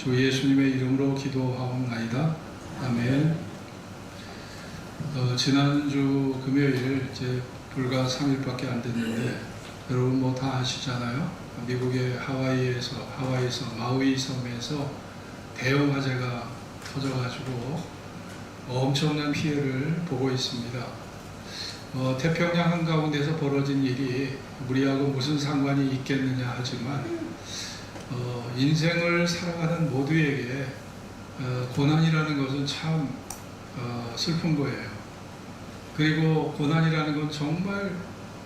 주 예수님의 이름으로 기도하옵나이다. 아멘. 지난주 금요일 이제 불과 3일밖에 안 됐는데 여러분 뭐 다 아시잖아요. 미국의 하와이에서 마우이 섬에서 대형 화재가 터져가지고 엄청난 피해를 보고 있습니다. 태평양 한가운데서 벌어진 일이 우리하고 무슨 상관이 있겠느냐 하지만 인생을 살아가는 모두에게 고난이라는 것은 참 슬픈 거예요. 그리고 고난이라는 건 정말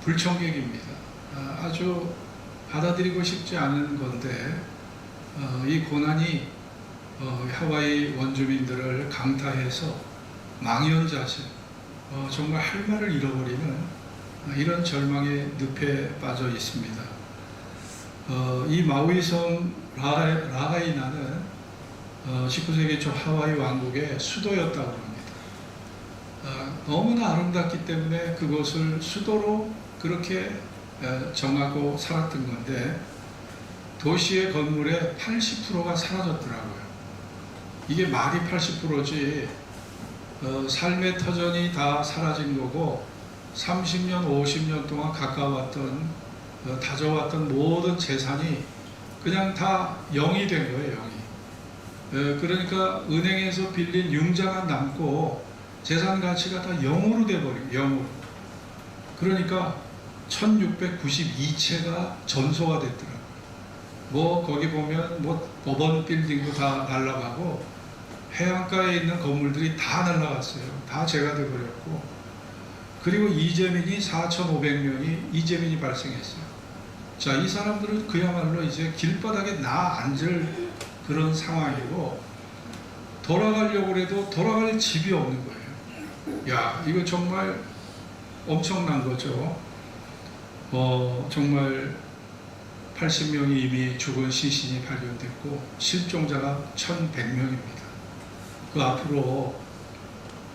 불청객입니다. 아주 받아들이고 싶지 않은 건데 이 고난이 하와이 원주민들을 강타해서 망연자실, 정말 할 말을 잃어버리는 이런 절망의 늪에 빠져 있습니다. 이 마우이섬 라하이나는 19세기 초 하와이 왕국의 수도였다고 합니다. 너무나 아름답기 때문에 그것을 수도로 그렇게 정하고 살았던 건데 도시의 건물의 80%가 사라졌더라고요. 이게 말이 80%지 삶의 터전이 다 사라진 거고 30년, 50년 동안 다져왔던 모든 재산이 그냥 다 0이 된 거예요. 0이. 그러니까 은행에서 빌린 융자가 남고 재산 가치가 다 0으로 돼버린 0으로. 그러니까 1692채가 전소가 됐더라고요. 뭐 거기 보면 뭐 법원 빌딩도 다 날아가고 해안가에 있는 건물들이 다 날아갔어요. 다 재가 돼버렸고, 그리고 이재민이 4,500명이 이재민이 발생했어요. 자, 이 사람들은 그야말로 이제 길바닥에 앉을 그런 상황이고 돌아가려고 해도 돌아갈 집이 없는 거예요. 야, 이거 정말 엄청난 거죠. 정말 80명이 이미 죽은 시신이 발견됐고 실종자가 1,100명입니다. 그 앞으로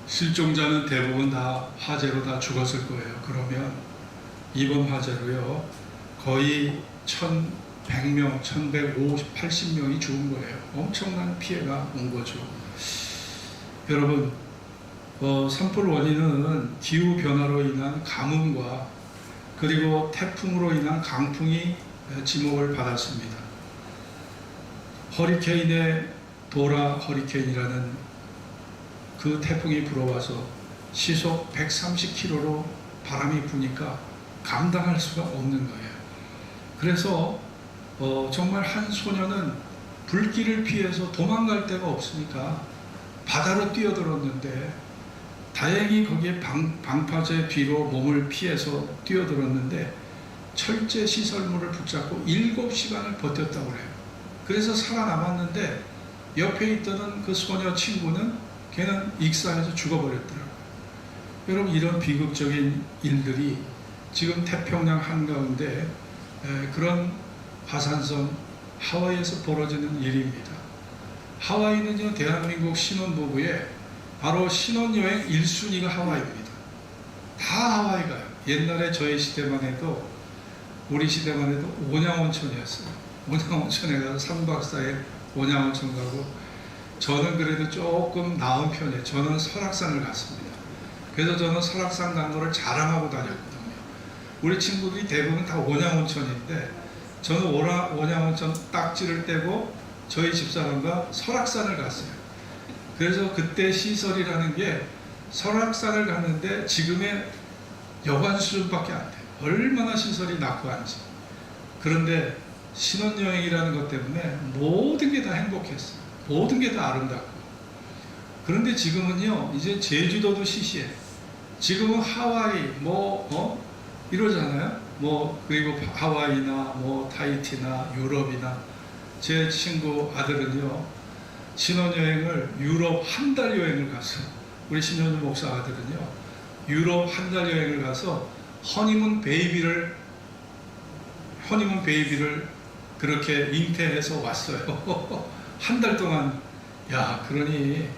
실종자는 대부분 다 화재로 다 죽었을 거예요. 그러면 이번 화재로요 거의 1,100명, 1,180명이 죽은 거예요. 엄청난 피해가 온 거죠. 여러분, 산불 원인은 기후 변화로 인한 가뭄과 그리고 태풍으로 인한 강풍이 지목을 받았습니다. 허리케인의 도라 허리케인이라는 그 태풍이 불어와서 시속 130km로 바람이 부니까 감당할 수가 없는 거예요. 그래서 정말 한 소녀는 불길을 피해서 도망갈 데가 없으니까 바다로 뛰어들었는데 다행히 거기에 방파제 뒤로 몸을 피해서 뛰어들었는데 철제 시설물을 붙잡고 7시간을 버텼다고 해요. 그래서 살아남았는데 옆에 있던 그 소녀 친구는 걔는 익사해서 죽어버렸더라고요. 여러분, 이런 비극적인 일들이 지금 태평양 한가운데 그런 화산섬 하와이에서 벌어지는 일입니다. 하와이는요, 대한민국 신혼부부의 바로 신혼여행 1순위가 하와이입니다. 다 하와이 가요. 옛날에 저희 시대만 해도, 우리 시대만 해도 온양온천이었어요. 온양온천에 가서 3박 4일 온양온천 가고, 저는 그래도 조금 나은 편이에요. 저는 설악산을 갔습니다. 그래서 저는 설악산 간 거를 자랑하고 다녔거든요. 우리 친구들이 대부분 다 온양온천인데 저는 온양온천 딱지를 떼고 저희 집사람과 설악산을 갔어요. 그래서 그때 시설이라는 게 설악산을 갔는데 지금의 여관 수준밖에 안 돼요. 얼마나 시설이 낙후한지. 그런데 신혼여행이라는 것 때문에 모든 게 다 행복했어요. 모든 게 다 아름답고. 그런데 지금은요, 이제 제주도도 시시해. 지금은 하와이, 이러잖아요. 그리고 하와이나, 타히티나, 유럽이나. 제 친구 아들은요, 신혼여행을 유럽 한 달 여행을 갔어요. 우리 신현주 목사 아들은요, 유럽 한 달 여행을 가서 허니문 베이비를 그렇게 잉태해서 왔어요. 한 달 동안. 야, 그러니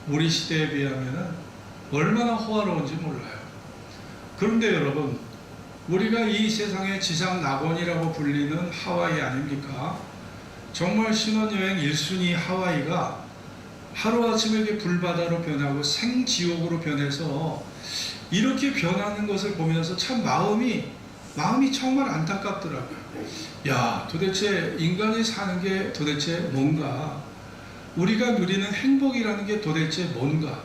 우리 시대에 비하면 얼마나 호화로운지 몰라요. 그런데 여러분, 우리가 이 세상의 지상 낙원이라고 불리는 하와이 아닙니까? 정말 신혼여행 1순위 하와이가 하루아침에 이렇게 불바다로 변하고 생지옥으로 변해서 이렇게 변하는 것을 보면서 참 마음이 정말 안타깝더라고요. 야, 도대체 인간이 사는 게 도대체 뭔가? 우리가 누리는 행복이라는 게 도대체 뭔가?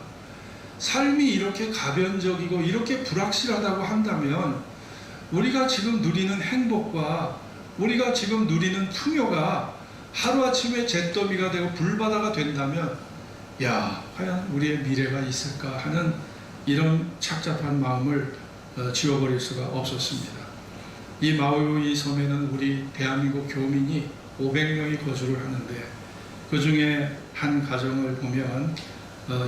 삶이 이렇게 가변적이고 이렇게 불확실하다고 한다면 우리가 지금 누리는 행복과 우리가 지금 누리는 풍요가 하루아침에 잿더미가 되고 불바다가 된다면 야, 과연 우리의 미래가 있을까 하는 이런 착잡한 마음을 지워버릴 수가 없었습니다. 이 마우이 섬에는 우리 대한민국 교민이 500명이 거주를 하는데 그 중에 한 가정을 보면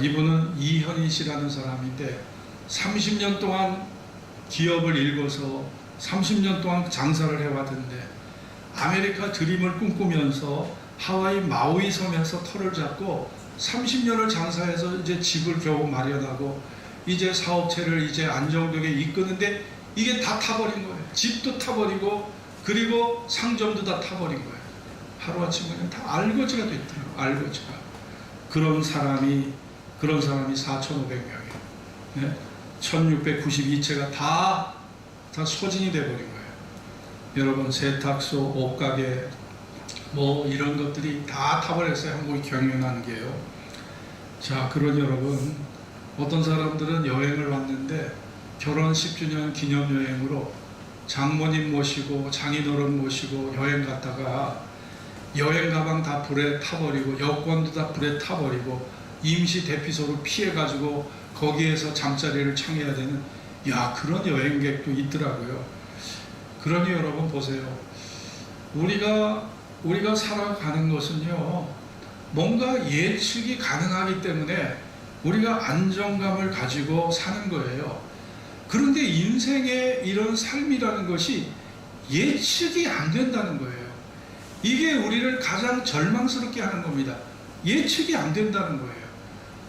이분은 이현희 씨라는 사람인데 30년 동안 기업을 일궈서 30년 동안 장사를 해왔는데 아메리카 드림을 꿈꾸면서 하와이 마우이 섬에서 터를 잡고 30년을 장사해서 이제 집을 겨우 마련하고 이제 사업체를 이제 안정되게 이끄는데 이게 다 타버린 거예요. 집도 타버리고 그리고 상점도 다 타버린 거예요. 하루아침에 그냥 다 알거지가 됐더라고요. 알거지가. 그런 사람이 4,500명이에요. 네? 1,692채가 다 소진이 돼버린 거예요. 여러분, 세탁소, 옷가게 뭐 이런 것들이 다 타버렸어요. 한국이 경영하는 게요. 자, 그런 여러분, 어떤 사람들은 여행을 왔는데 결혼 10주년 기념여행으로 장모님 모시고 장인어른 모시고 여행 갔다가 여행 가방 다 불에 타버리고 여권도 다 불에 타버리고 임시 대피소로 피해가지고 거기에서 잠자리를 청해야 되는 그런 여행객도 있더라고요. 그러니 여러분 보세요. 우리가 살아가는 것은요, 뭔가 예측이 가능하기 때문에 우리가 안정감을 가지고 사는 거예요. 그런데 인생의 이런 삶이라는 것이 예측이 안 된다는 거예요. 이게 우리를 가장 절망스럽게 하는 겁니다. 예측이 안 된다는 거예요.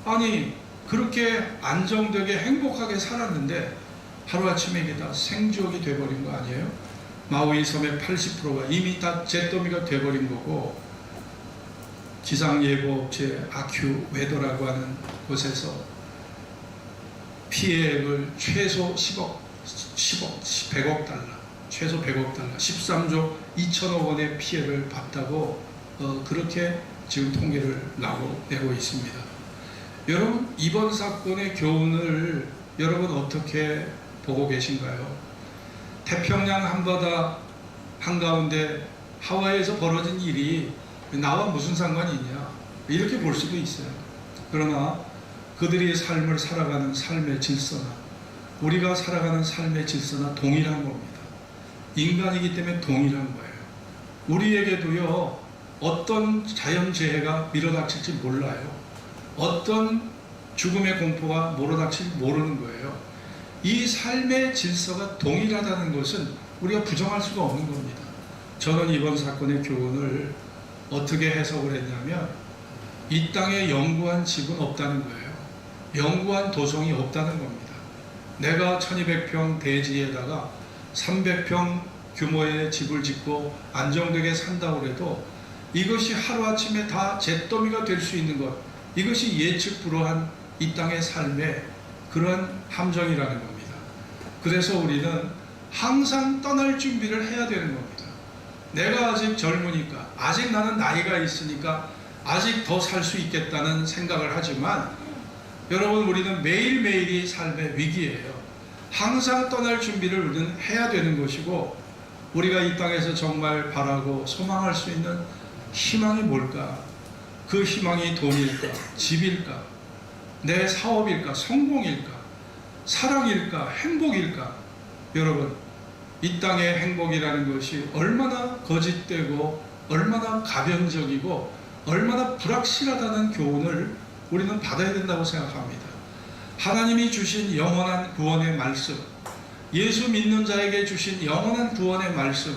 아니, 그렇게 안정되게 행복하게 살았는데 하루아침에 이게 다 생지옥이 돼버린 거 아니에요? 마우이 섬의 80%가 이미 다 잿더미가 돼버린 거고, 기상예보업체 아큐웨더라고 하는 곳에서 피해액을 최소 100억 달러, 최소 100억 달러, 13조 2천억 원의 피해를 봤다고 그렇게 지금 통계를 내고 있습니다. 여러분, 이번 사건의 교훈을 여러분 어떻게 보고 계신가요? 태평양 한바다 한가운데 하와이에서 벌어진 일이 나와 무슨 상관이 있냐, 이렇게 볼 수도 있어요. 그러나 그들이 삶을 살아가는 삶의 질서나 우리가 살아가는 삶의 질서나 동일한 겁니다. 인간이기 때문에 동일한 거예요. 우리에게도요, 어떤 자연재해가 밀어닥칠지 몰라요. 어떤 죽음의 공포가 몰아닥칠지 모르는 거예요. 이 삶의 질서가 동일하다는 것은 우리가 부정할 수가 없는 겁니다. 저는 이번 사건의 교훈을 어떻게 해석을 했냐면, 이 땅에 영구한 집은 없다는 거예요. 영구한 도성이 없다는 겁니다. 내가 1200평 대지에다가 300평 규모의 집을 짓고 안정되게 산다고 해도 이것이 하루아침에 다 잿더미가 될 수 있는 것, 이것이 예측 불허한 이 땅의 삶의 그러한 함정이라는 겁니다. 그래서 우리는 항상 떠날 준비를 해야 되는 겁니다. 내가 아직 젊으니까, 아직 나는 나이가 있으니까 아직 더 살 수 있겠다는 생각을 하지만, 여러분, 우리는 매일매일이 삶의 위기예요. 항상 떠날 준비를 우리는 해야 되는 것이고, 우리가 이 땅에서 정말 바라고 소망할 수 있는 희망이 뭘까? 그 희망이 돈일까? 집일까? 내 사업일까? 성공일까? 사랑일까? 행복일까? 여러분, 이 땅의 행복이라는 것이 얼마나 거짓되고 얼마나 가변적이고 얼마나 불확실하다는 교훈을 우리는 받아야 된다고 생각합니다. 하나님이 주신 영원한 구원의 말씀, 예수 믿는 자에게 주신 영원한 구원의 말씀,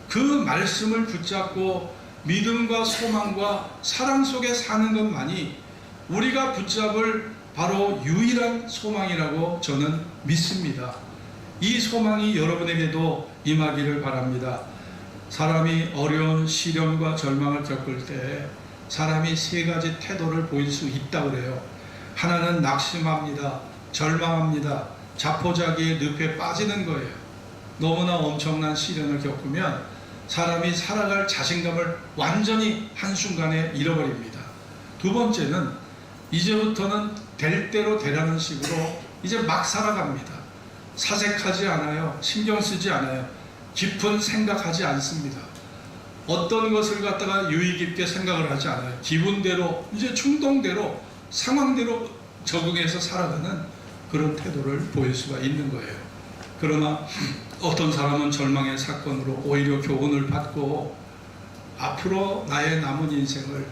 그 말씀을 붙잡고 믿음과 소망과 사랑 속에 사는 것만이 우리가 붙잡을 바로 유일한 소망이라고 저는 믿습니다. 이 소망이 여러분에게도 임하기를 바랍니다. 사람이 어려운 시련과 절망을 겪을 때 사람이 세 가지 태도를 보일 수 있다고 그래요. 하나는 낙심합니다. 절망합니다. 자포자기의 늪에 빠지는 거예요. 너무나 엄청난 시련을 겪으면 사람이 살아갈 자신감을 완전히 한순간에 잃어버립니다. 두 번째는 이제부터는 될 대로 되라는 식으로 이제 막 살아갑니다. 사색하지 않아요. 신경 쓰지 않아요. 깊은 생각하지 않습니다. 어떤 것을 갖다가 유의 깊게 생각을 하지 않아요. 기분대로, 이제 충동대로, 상황대로 적응해서 살아가는 그런 태도를 보일 수가 있는 거예요. 그러나 어떤 사람은 절망의 사건으로 오히려 교훈을 받고 앞으로 나의 남은 인생을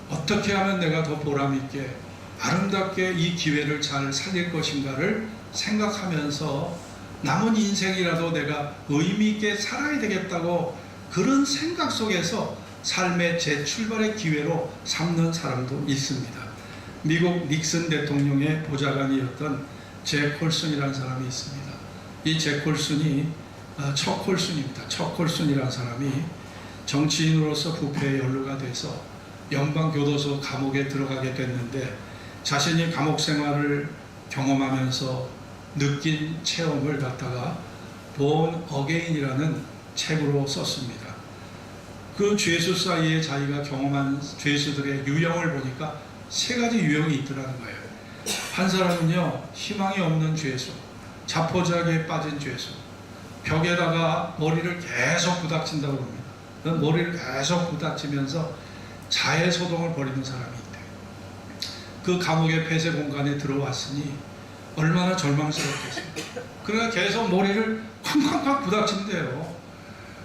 어떻게 하면 내가 더 보람있게 아름답게 이 기회를 잘 살릴 것인가를 생각하면서 남은 인생이라도 내가 의미있게 살아야 되겠다고 그런 생각 속에서 삶의 재출발의 기회로 삼는 사람도 있습니다. 미국 닉슨 대통령의 보좌관이었던 잭 콜슨이라는 사람이 있습니다. 이 잭 콜슨이 척 콜슨입니다. 척 콜슨이라는 사람이 정치인으로서 부패에 연루가 돼서 연방교도소 감옥에 들어가게 됐는데 자신이 감옥 생활을 경험하면서 느낀 체험을 갖다가 본 어게인이라는 책으로 썼습니다. 그 죄수 사이에 자기가 경험한 죄수들의 유형을 보니까 세 가지 유형이 있더라는 거예요. 한 사람은요, 희망이 없는 죄수, 자포자기에 빠진 죄수, 벽에다가 머리를 계속 부닥친다고 합니다. 머리를 계속 부닥치면서 자해소동을 벌이는 사람이 있대요. 그 감옥의 폐쇄 공간에 들어왔으니 얼마나 절망스럽겠어요. 그러니까 계속 머리를 쾅쾅쾅 부닥친대요.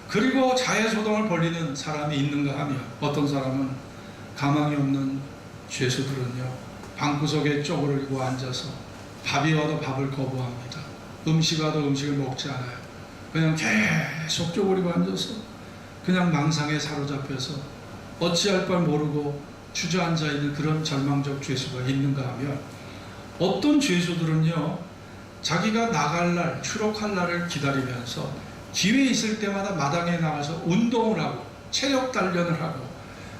그리고 자해소동을 벌이는 사람이 있는가 하면 어떤 사람은 가망이 없는 죄수들은요, 방구석에 쪼그리고 앉아서 밥이 와도 밥을 거부합니다. 음식 와도 음식을 먹지 않아요. 그냥 계속 쪼그리고 앉아서 그냥 망상에 사로잡혀서 어찌할 바 모르고 주저앉아 있는 그런 절망적 죄수가 있는가 하면 어떤 죄수들은요, 자기가 나갈 날, 추록할 날을 기다리면서 기회 있을 때마다 마당에 나가서 운동을 하고 체력 단련을 하고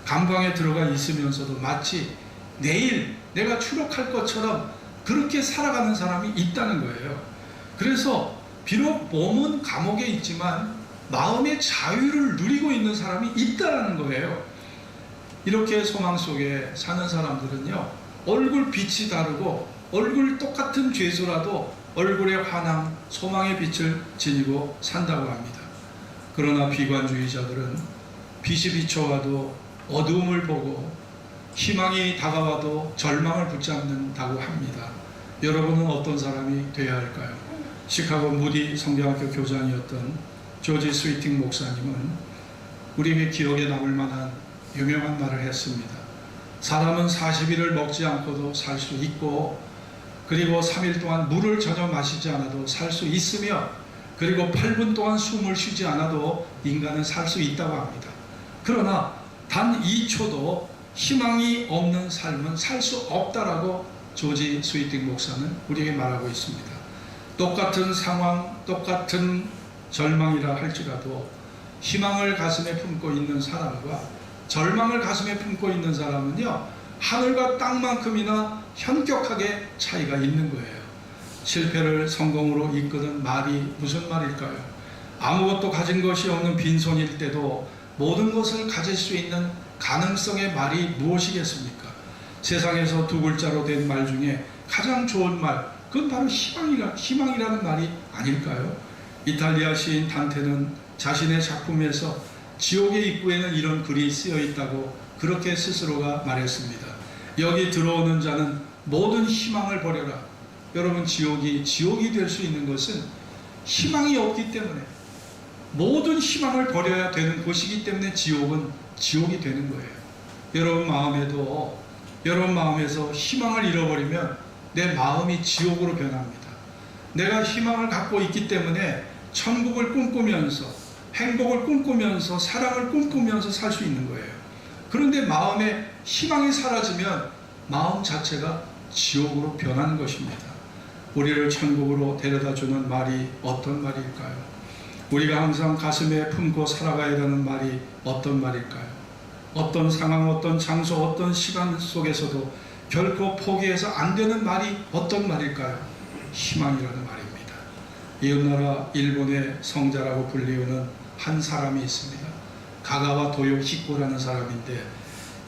감방에 들어가 있으면서도 마치 내일 내가 추록할 것처럼 그렇게 살아가는 사람이 있다는 거예요. 그래서 비록 몸은 감옥에 있지만 마음의 자유를 누리고 있는 사람이 있다는 거예요. 이렇게 소망 속에 사는 사람들은요, 얼굴 빛이 다르고 얼굴 똑같은 죄수라도 얼굴의 환함, 소망의 빛을 지니고 산다고 합니다. 그러나 비관주의자들은 빛이 비춰와도 어두움을 보고 희망이 다가와도 절망을 붙잡는다고 합니다. 여러분은 어떤 사람이 되어야 할까요? 시카고 무디 성경학교 교장이었던 조지 스위팅 목사님은 우리에게 기억에 남을 만한 유명한 말을 했습니다. 사람은 40일을 먹지 않고도 살 수 있고, 그리고 3일 동안 물을 전혀 마시지 않아도 살 수 있으며, 그리고 8분 동안 숨을 쉬지 않아도 인간은 살 수 있다고 합니다. 그러나 단 2초도 희망이 없는 삶은 살 수 없다라고 조지 스위팅 목사는 우리에게 말하고 있습니다. 똑같은 상황, 똑같은 절망이라 할지라도 희망을 가슴에 품고 있는 사람과 절망을 가슴에 품고 있는 사람은요, 하늘과 땅만큼이나 현격하게 차이가 있는 거예요. 실패를 성공으로 이끄는 말이 무슨 말일까요? 아무것도 가진 것이 없는 빈손일 때도 모든 것을 가질 수 있는 가능성의 말이 무엇이겠습니까? 세상에서 두 글자로 된 말 중에 가장 좋은 말, 그건 바로 희망이라는 말이 아닐까요? 이탈리아 시인 단테는 자신의 작품에서 지옥의 입구에는 이런 글이 쓰여 있다고 그렇게 스스로가 말했습니다. 여기 들어오는 자는 모든 희망을 버려라. 여러분, 지옥이 될 수 있는 것은 희망이 없기 때문에, 모든 희망을 버려야 되는 곳이기 때문에 지옥은 지옥이 되는 거예요. 여러분 마음에도, 여러분 마음에서 희망을 잃어버리면 내 마음이 지옥으로 변합니다. 내가 희망을 갖고 있기 때문에 천국을 꿈꾸면서, 행복을 꿈꾸면서, 사랑을 꿈꾸면서 살 수 있는 거예요. 그런데 마음에 희망이 사라지면 마음 자체가 지옥으로 변하는 것입니다. 우리를 천국으로 데려다 주는 말이 어떤 말일까요? 우리가 항상 가슴에 품고 살아가야 되는 말이 어떤 말일까요? 어떤 상황, 어떤 장소, 어떤 시간 속에서도 결코 포기해서 안 되는 말이 어떤 말일까요? 희망이라는 말입니다. 이웃나라 일본의 성자라고 불리우는 한 사람이 있습니다. 가가와 도요 히코라는 사람인데,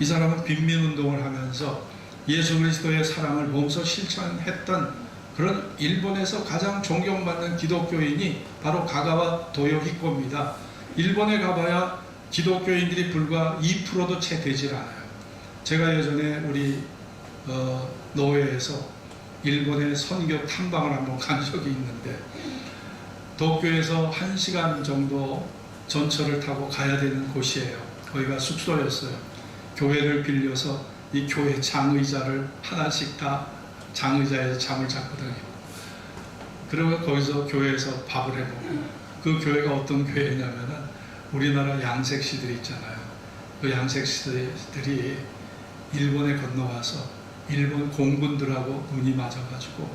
이 사람은 빈민운동을 하면서 예수 그리스도의 사랑을 몸소 실천했던 그런 일본에서 가장 존경받는 기독교인이 바로 가가와 도요 히코입니다. 일본에 가봐야 기독교인들이 불과 2%도 채 되질 않아요. 제가 예전에 우리 노회에서 일본의 선교 탐방을 한번 간 적이 있는데, 도쿄에서 1시간 정도 전철을 타고 가야 되는 곳이에요. 거기가 숙소였어요. 교회를 빌려서 이 교회 장의자를 하나씩 다 장의자에서 잠을 잤거든요. 그리고 거기서 교회에서 밥을 해보고, 그 교회가 어떤 교회냐면은 우리나라 양색시들이 있잖아요. 그 양색시들이 일본에 건너와서 일본 공군들하고 눈이 맞아가지고,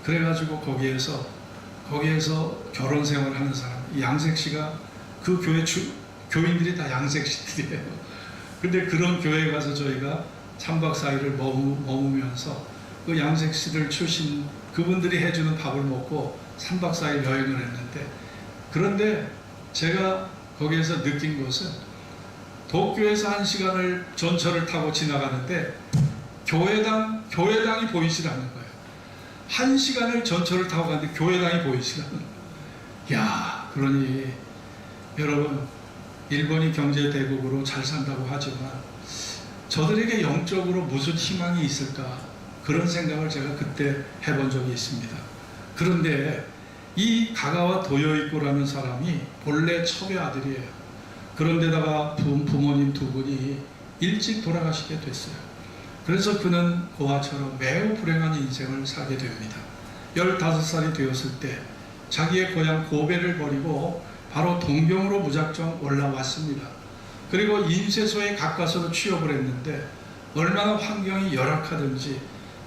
그래가지고 거기에서 결혼 생활을 하는 사람, 양색시가 그 교회 교인들이 다 양색시들이에요. 근데 그런 교회에 가서 저희가 3박 4일을 머무면서 그 양색시들 출신 그분들이 해주는 밥을 먹고 3박 4일 여행을 했는데, 그런데 제가 거기에서 느낀 것은 도쿄에서 1시간을 전철을 타고 지나가는데 교회당이 보이질 않는 거예요. 1시간을 전철을 타고 가는데 교회당이 보이질 않는 거예요. 야, 그러니 여러분, 일본이 경제 대국으로 잘 산다고 하지만 저들에게 영적으로 무슨 희망이 있을까, 그런 생각을 제가 그때 해본 적이 있습니다. 그런데 이 가가와 도요이코라는 사람이 본래 첩의 아들이에요. 그런데다가 부모님 두 분이 일찍 돌아가시게 됐어요. 그래서 그는 고아처럼 매우 불행한 인생을 살게 됩니다. 15살이 되었을 때 자기의 고향 고베를 버리고 바로 동경으로 무작정 올라왔습니다. 그리고 인쇄소에 가까스로 취업을 했는데 얼마나 환경이 열악하든지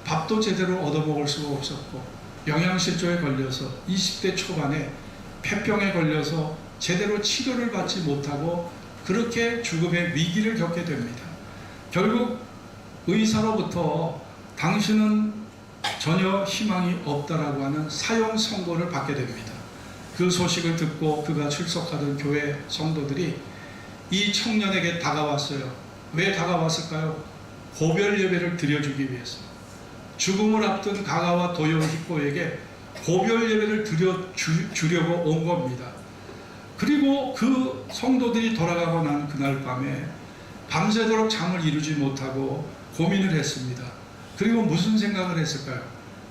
밥도 제대로 얻어먹을 수가 없었고, 영양실조에 걸려서 20대 초반에 폐병에 걸려서 제대로 치료를 받지 못하고 그렇게 죽음의 위기를 겪게 됩니다. 결국 의사로부터 당신은 전혀 희망이 없다라고 하는 사형 선고를 받게 됩니다. 그 소식을 듣고 그가 출석하던 교회 성도들이 이 청년에게 다가왔어요. 왜 다가왔을까요? 고별 예배를 드려주기 위해서. 죽음을 앞둔 가가와 도요 히코에게 고별 예배를 드려주려고 온 겁니다. 그리고 그 성도들이 돌아가고 난 그날 밤에 밤새도록 잠을 이루지 못하고 고민을 했습니다. 그리고 무슨 생각을 했을까요?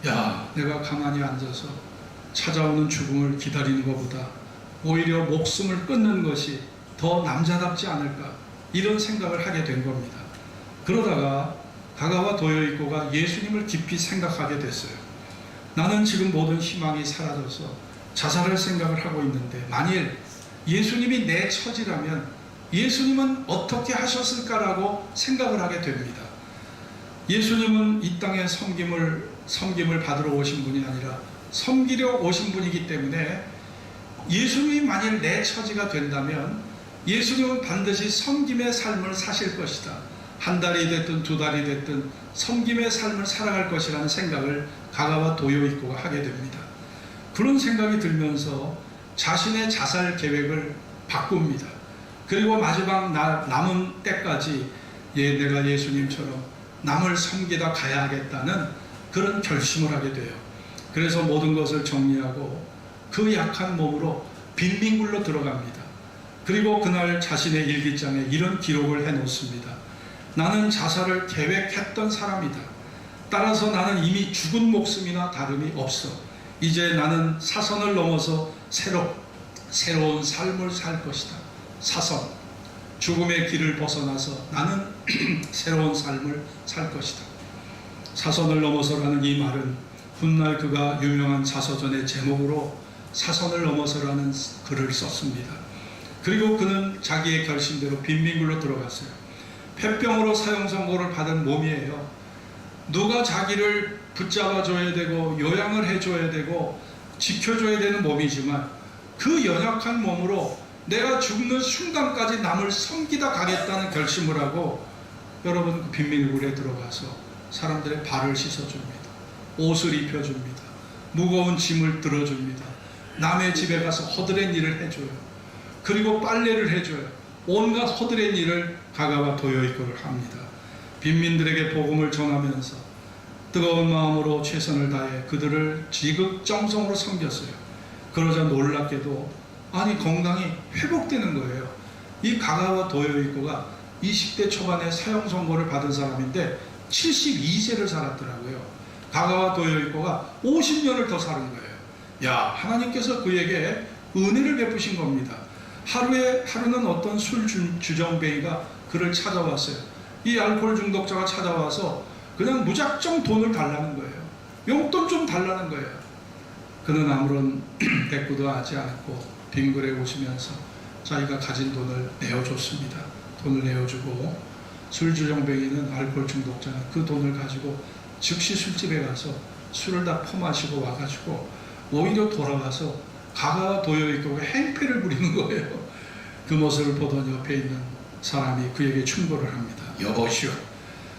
야, 내가 가만히 앉아서 찾아오는 죽음을 기다리는 것보다 오히려 목숨을 끊는 것이 더 남자답지 않을까, 이런 생각을 하게 된 겁니다. 그러다가 가가와 도요이코가 예수님을 깊이 생각하게 됐어요. 나는 지금 모든 희망이 사라져서 자살할 생각을 하고 있는데, 만일 예수님이 내 처지라면 예수님은 어떻게 하셨을까라고 생각을 하게 됩니다. 예수님은 이 땅에 섬김을 받으러 오신 분이 아니라 섬기려 오신 분이기 때문에, 예수님이 만일 내 처지가 된다면 예수님은 반드시 섬김의 삶을 사실 것이다. 한 달이 됐든 두 달이 됐든 섬김의 삶을 살아갈 것이라는 생각을 가가와 도요이코가 하게 됩니다. 그런 생각이 들면서 자신의 자살 계획을 바꿉니다. 그리고 마지막 남은 때까지 내가 예수님처럼 남을 섬기다 가야 하겠다는 그런 결심을 하게 돼요. 그래서 모든 것을 정리하고 그 약한 몸으로 빈민굴로 들어갑니다. 그리고 그날 자신의 일기장에 이런 기록을 해놓습니다. 나는 자살을 계획했던 사람이다. 따라서 나는 이미 죽은 목숨이나 다름이 없어. 이제 나는 사선을 넘어서 새로운 삶을 살 것이다. 사선, 죽음의 길을 벗어나서 나는 새로운 삶을 살 것이다. 사선을 넘어서라는 이 말은 훗날 그가 유명한 자서전의 제목으로 사선을 넘어서라는 글을 썼습니다. 그리고 그는 자기의 결심대로 빈민굴로 들어갔어요. 폐병으로 사형 선고를 받은 몸이에요. 누가 자기를 붙잡아줘야 되고 요양을 해줘야 되고 지켜줘야 되는 몸이지만 그 연약한 몸으로 내가 죽는 순간까지 남을 섬기다 가겠다는 결심을 하고 여러분 그 빈민굴에 들어가서 사람들의 발을 씻어줍니다. 옷을 입혀줍니다. 무거운 짐을 들어줍니다. 남의 집에 가서 허드렛 일을 해줘요. 그리고 빨래를 해줘요. 온갖 허드렛 일을 가가와 도요이코를 합니다. 빈민들에게 복음을 전하면서 뜨거운 마음으로 최선을 다해 그들을 지극정성으로 섬겼어요. 그러자 놀랍게도 건강이 회복되는 거예요. 이 가가와 도요이코가 20대 초반에 사형 선고를 받은 사람인데 72세를 살았더라고요. 가가와 도요이코가 50년을 더 사는 거예요. 야, 하나님께서 그에게 은혜를 베푸신 겁니다. 하루는 어떤 술 주정뱅이가 그를 찾아왔어요. 이 알코올 중독자가 찾아와서 그냥 무작정 돈을 달라는 거예요. 용돈 좀 달라는 거예요. 그는 아무런 대꾸도 하지 않고 빈굴에 오시면서 자기가 가진 돈을 내어줬습니다. 돈을 내어주고 술주정뱅이는 알코올 중독자는 그 돈을 가지고 즉시 술집에 가서 술을 다 퍼마시고 와가지고 오히려 돌아와서 가가와 도요이코가 행패를 부리는 거예요. 그 모습을 보던 옆에 있는 사람이 그에게 충고를 합니다. 여보시오,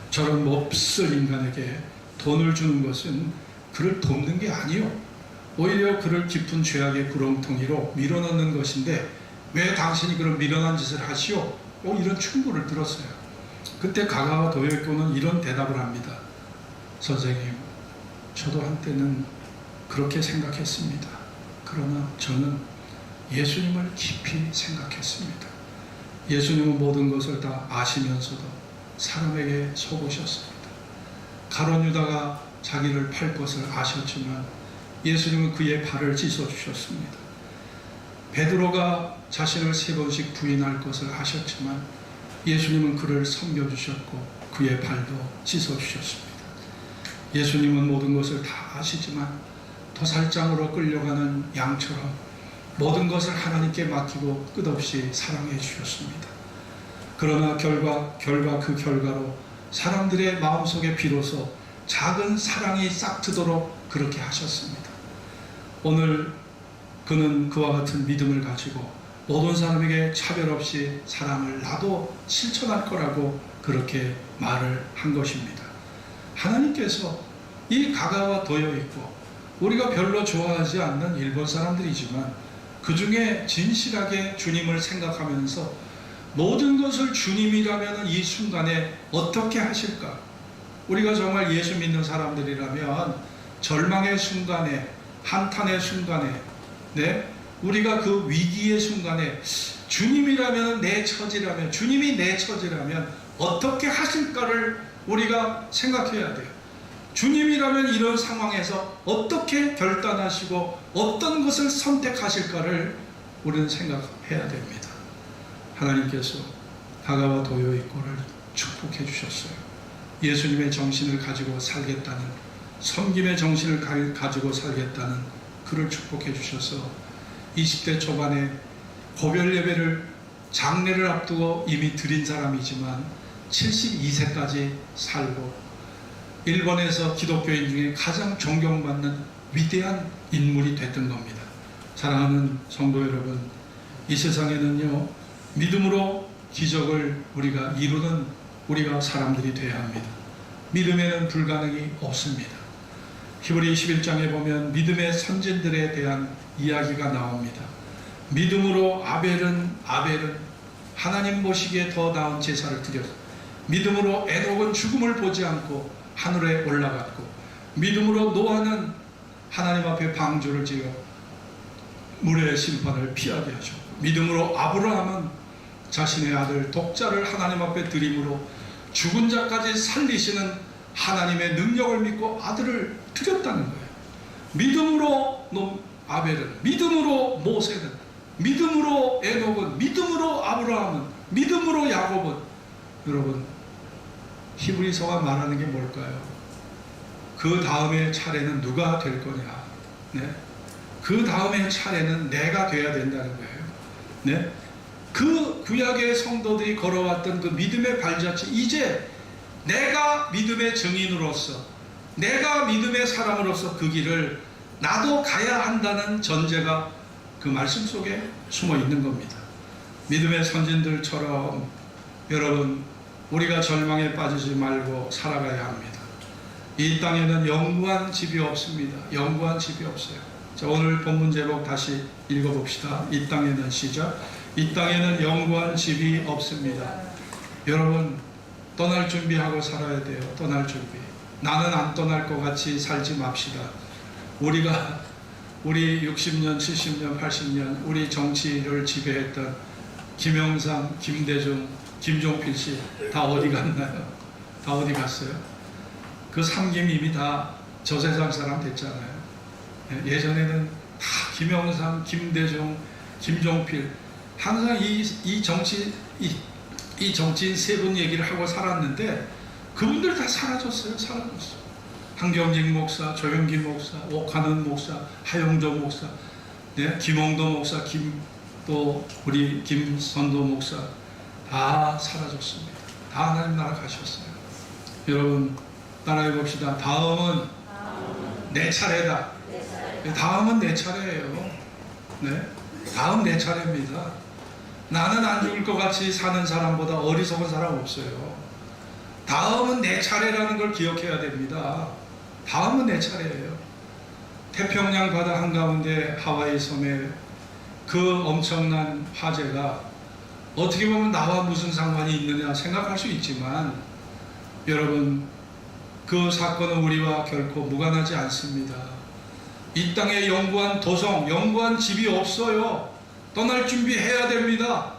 저런 몹쓸 인간에게 돈을 주는 것은 그를 돕는 게 아니요, 오히려 그를 깊은 죄악의 구렁텅이로 밀어넣는 것인데 왜 당신이 그런 미련한 짓을 하시오? 이런 충고를 들었어요. 그때 가가와 도요이코는 이런 대답을 합니다. 선생님, 저도 한때는 그렇게 생각했습니다. 그러나 저는 예수님을 깊이 생각했습니다. 예수님은 모든 것을 다 아시면서도 사람에게 속으셨습니다. 가룟 유다가 자기를 팔 것을 아셨지만 예수님은 그의 발을 씻어주셨습니다. 베드로가 자신을 3번씩 부인할 것을 아셨지만 예수님은 그를 섬겨주셨고 그의 발도 씻어주셨습니다. 예수님은 모든 것을 다 아시지만 도살장으로 끌려가는 양처럼 모든 것을 하나님께 맡기고 끝없이 사랑해 주셨습니다. 그러나 결과 그 결과로 사람들의 마음속에 비로소 작은 사랑이 싹트도록 그렇게 하셨습니다. 오늘 그는 그와 같은 믿음을 가지고 모든 사람에게 차별 없이 사랑을 나도 실천할 거라고 그렇게 말을 한 것입니다. 하나님께서 이 가가와 도요이코, 우리가 별로 좋아하지 않는 일본 사람들이지만 그 중에 진실하게 주님을 생각하면서 모든 것을 주님이라면 이 순간에 어떻게 하실까? 우리가 정말 예수 믿는 사람들이라면 절망의 순간에, 한탄의 순간에, 우리가 그 위기의 순간에 주님이라면 내 처지라면, 주님이 내 처지라면 어떻게 하실까를 우리가 생각해야 돼요. 주님이라면 이런 상황에서 어떻게 결단하시고 어떤 것을 선택하실까를 우리는 생각해야 됩니다. 하나님께서 가가와 도요이코를 축복해 주셨어요. 예수님의 정신을 가지고 살겠다는, 섬김의 정신을 가지고 살겠다는 그를 축복해 주셔서 20대 초반에 고별 예배를, 장례를 앞두고 이미 드린 사람이지만 72세까지 살고 일본에서 기독교인 중에 가장 존경받는 위대한 인물이 됐던 겁니다. 사랑하는 성도 여러분, 이 세상에는요, 믿음으로 기적을 우리가 이루는 우리가 사람들이 되어야 합니다. 믿음에는 불가능이 없습니다. 히브리 11장에 보면 믿음의 선진들에 대한 이야기가 나옵니다. 믿음으로 아벨은 하나님 보시기에 더 나은 제사를 드렸고, 믿음으로 에녹은 죽음을 보지 않고 하늘에 올라갔고, 믿음으로 노아는 하나님 앞에 방주를 지어 물의 심판을 피하게 하셨고, 믿음으로 아브라함은 자신의 아들 독자를 하나님 앞에 드림으로 죽은 자까지 살리시는 하나님의 능력을 믿고 아들을 드렸다는 거예요. 믿음으로 아벨은, 믿음으로 모세는, 믿음으로 에녹은, 믿음으로 아브라함은, 믿음으로 야곱은. 여러분, 히브리서가 말하는 게 뭘까요? 그 다음의 차례는 누가 될 거냐? 그 다음의 차례는 내가 돼야 된다는 거예요. 그 구약의 성도들이 걸어왔던 그 믿음의 발자취, 이제 내가 믿음의 증인으로서, 내가 믿음의 사람으로서 그 길을 나도 가야 한다는 전제가 그 말씀 속에 숨어 있는 겁니다. 믿음의 선진들처럼 여러분, 우리가 절망에 빠지지 말고 살아가야 합니다. 이 땅에는 영구한 집이 없습니다. 영구한 집이 없어요. 자, 오늘 본문 제목 다시 읽어봅시다. 이 땅에는 시작. 이 땅에는 영구한 집이 없습니다. 여러분, 떠날 준비하고 살아야 돼요. 떠날 준비. 나는 안 떠날 것 같이 살지 맙시다. 우리 60년, 70년, 80년 우리 정치를 지배했던 김영삼, 김대중, 김종필 씨 다 어디 갔나요? 다 어디 갔어요? 그 삼김 이미 다 저 세상 사람 됐잖아요. 예전에는 다 김영삼, 김대중, 김종필 항상 이 정치인 세 분 얘기를 하고 살았는데 그분들 다 사라졌어요. 한경직 목사, 조영기 목사, 오카는 목사, 하용조 목사, 김홍도 목사, 또 우리 김선도 목사 다 사라졌습니다. 다 하나님 나라 가셨어요. 여러분 따라해 봅시다. 다음은 내 차례다. 다음은 내 차례예요. 다음 내 차례입니다. 나는 안 죽을 것 같이 사는 사람보다 어리석은 사람 없어요. 다음은 내 차례라는 걸 기억해야 됩니다. 다음은 내 차례예요. 태평양 바다 한가운데 하와이 섬에 그 엄청난 화재가 어떻게 보면 나와 무슨 상관이 있느냐 생각할 수 있지만 여러분, 그 사건은 우리와 결코 무관하지 않습니다. 이 땅에 영구한 도성, 영구한 집이 없어요. 떠날 준비해야 됩니다.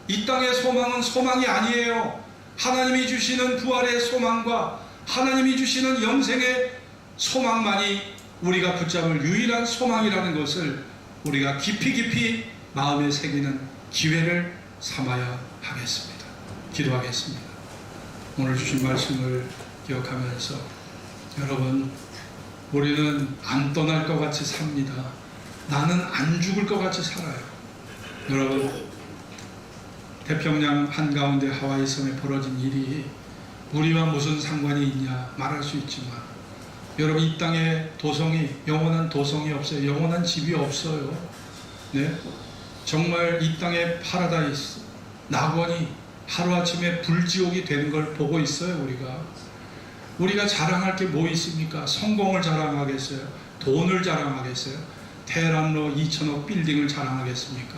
이 땅의 소망은 소망이 아니에요. 하나님이 주시는 부활의 소망과 하나님이 주시는 영생의 소망만이 우리가 붙잡을 유일한 소망이라는 것을 우리가 깊이 마음에 새기는 기회를 삼아야 하겠습니다. 기도하겠습니다. 오늘 주신 말씀을 기억하면서 여러분, 우리는 안 떠날 것 같이 삽니다. 나는 안 죽을 것 같이 살아요. 여러분, 태평양 한가운데 하와이 섬에 벌어진 일이 우리와 무슨 상관이 있냐 말할 수 있지만 여러분, 이 땅에 도성이, 영원한 도성이 없어요. 영원한 집이 없어요. 정말 이 땅에 파라다이스, 낙원이 하루아침에 불지옥이 되는 걸 보고 있어요. 우리가 자랑할 게 뭐 있습니까? 성공을 자랑하겠어요? 돈을 자랑하겠어요? 테헤란로 2천억 빌딩을 자랑하겠습니까?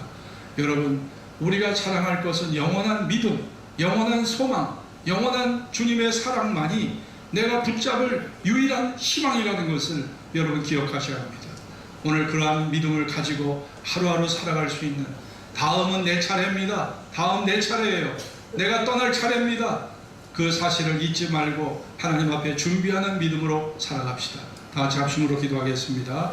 여러분, 우리가 자랑할 것은 영원한 믿음, 영원한 소망, 영원한 주님의 사랑만이 내가 붙잡을 유일한 희망이라는 것을 여러분 기억하셔야 합니다. 오늘 그러한 믿음을 가지고 하루하루 살아갈 수 있는, 다음은 내 차례입니다. 다음 내 차례예요. 내가 떠날 차례입니다. 그 사실을 잊지 말고 하나님 앞에 준비하는 믿음으로 살아갑시다. 다 같이 합심으로 기도하겠습니다.